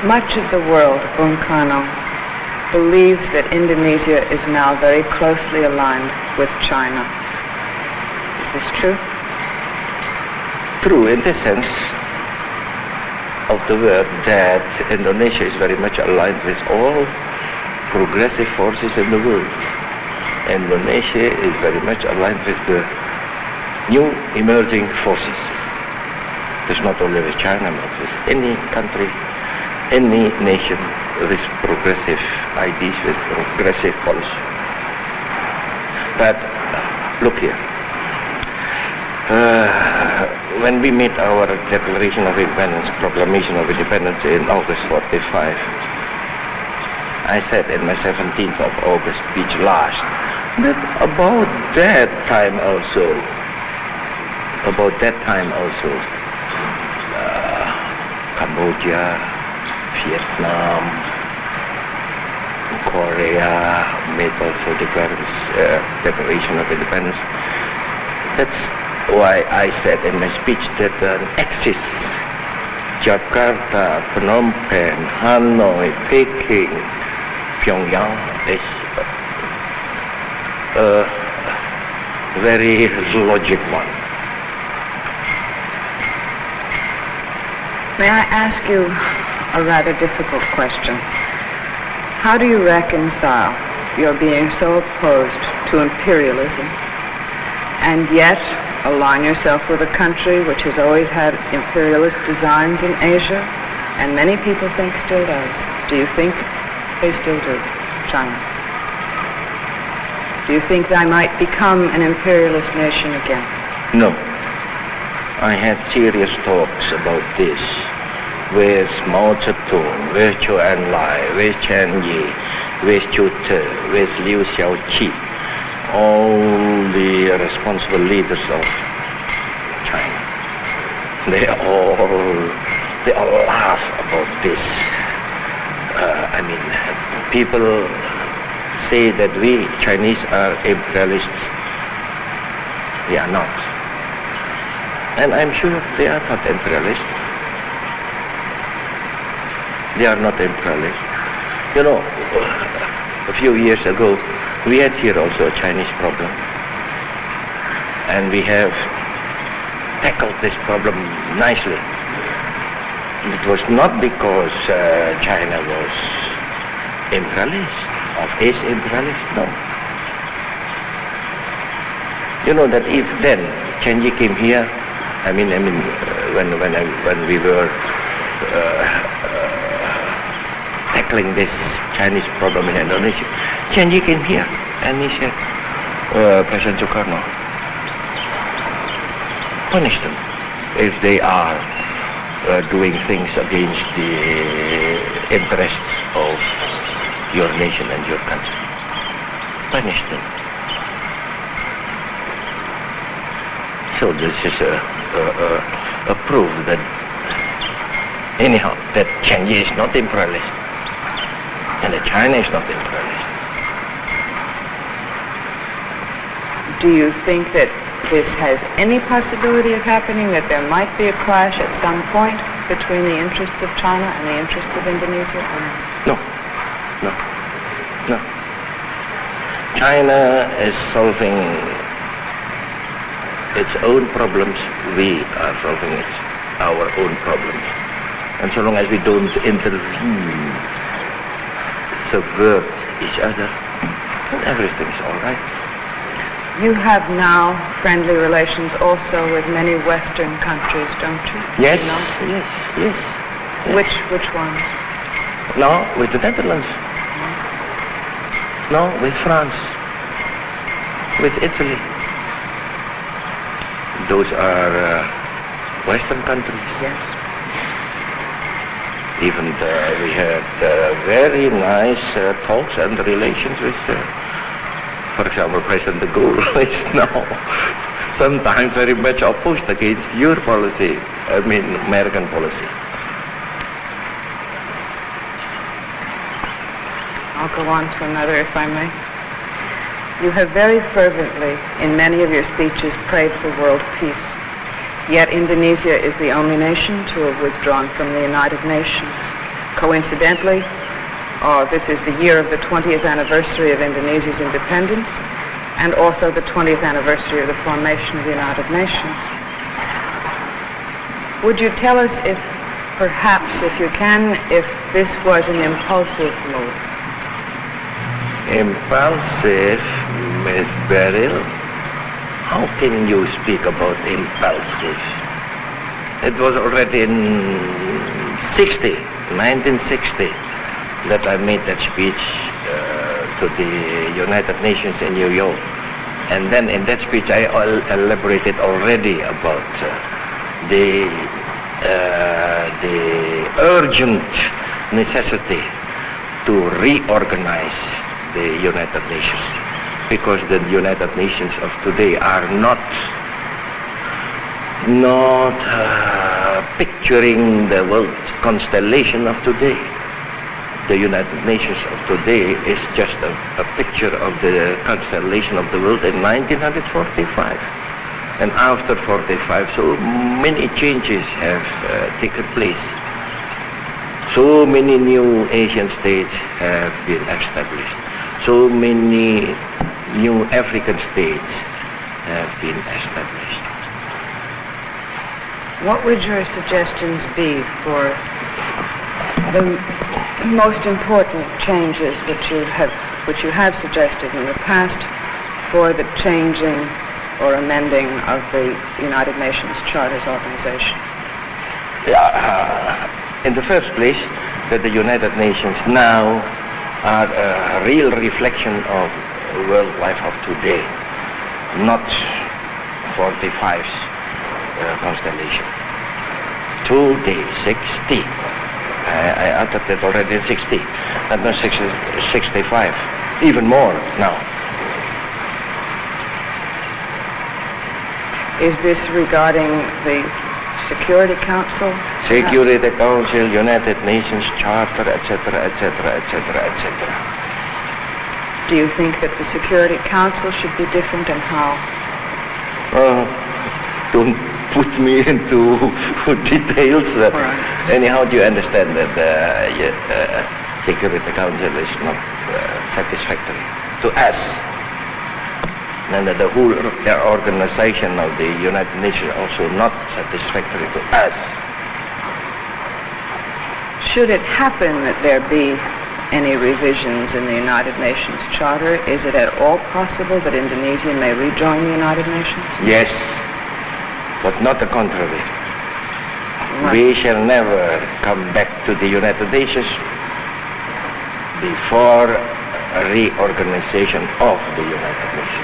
Much of the world, Bung Karno, believes that Indonesia is now very closely aligned with China. Is this true? True in the sense of the word that Indonesia is very much aligned with all progressive forces in the world. Indonesia is very much aligned with the new emerging forces. It's not only with China, but with any country, any nation with progressive ideas, with progressive policy. But look here. When we made our Declaration of Independence, Proclamation of Independence in August 45, I said in my 17th of August speech last, that about that time also, Cambodia, Vietnam, Korea made also Declaration of Independence. That's why I said in my speech that an axis, Jakarta, Phnom Penh, Hanoi, Peking, Pyongyang is a very logic one. May I ask you a rather difficult question? How do you reconcile your being so opposed to imperialism and yet align yourself with a country which has always had imperialist designs in Asia, and many people think still does? Do you think they still do, China? Do you think they might become an imperialist nation again? No. I had serious talks about this with Mao Zedong, with Zhou Enlai, with Chen Yi, with Chu Te, with Liu Xiaoqi, all the responsible leaders of China. They all laugh about this. People say that we Chinese are imperialists. We are not. And I'm sure they are not imperialists. They are not imperialists. You know, a few years ago, we had here also a Chinese problem. And we have tackled this problem nicely. It was not because China was imperialist, or is imperialist, no. You know that if then Chen Yi came here, when we were tackling this Chinese problem in Indonesia, Chen Yi came here and he said, President Sukarno, punish them if they are doing things against the interests of your nation and your country. Punish them. So this is a proof that anyhow that Chen Yi is not imperialist and that China is not imperialist. Do you think that this has any possibility of happening, that there might be a clash at some point between the interests of China and the interests of Indonesia? No. China is solving its own problems. We are solving our own problems. And so long as we don't intervene, subvert each other, then everything's all right. You have now friendly relations also with many Western countries, don't you? Yes, you know? yes. Which ones? No, with the Netherlands. No, with France. With Italy. Those are Western countries. Yes. Even we had very nice talks and relations with, for example, President de Gaulle is now sometimes very much opposed against your policy, American policy. I'll go on to another, if I may. You have very fervently, in many of your speeches, prayed for world peace. Yet Indonesia is the only nation to have withdrawn from the United Nations. coincidentally, this is the year of the 20th anniversary of Indonesia's independence and also the 20th anniversary of the formation of the United Nations. Would you tell us if, perhaps, if you can, if this was an impulsive move? Impulsive, Miss Beryl? How can you speak about impulsive? It was already in 1960, that I made that speech to the United Nations in New York. And then in that speech I elaborated already about the urgent necessity to reorganize the United Nations, because the United Nations of today are not picturing the world constellation of today. The United Nations of today is just a picture of the constellation of the world in 1945. And after 45, so many changes have taken place. So many new Asian states have been established. So many new African states have been established. What would your suggestions be for the most important changes which you have suggested in the past for the changing or amending of the United Nations Charter's organization? In the first place, that the United Nations now are a real reflection of world life of today, not 45's constellation. Today, 60. I uttered it already in 60, and now 65, even more now. Is this regarding the Security Council? Security Council, United Nations Charter, etc., etc., etc., etc. Do you think that the Security Council should be different, and how? Don't put me into details. Right. Anyhow, do you understand that Security Council is not satisfactory to us, and that the whole organization of the United Nations also not satisfactory to us. Should it happen that there be any revisions in the United Nations Charter, is it at all possible that Indonesia may rejoin the United Nations? Yes, but not the contrary. Right. We shall never come back to the United Nations before a reorganization of the United Nations.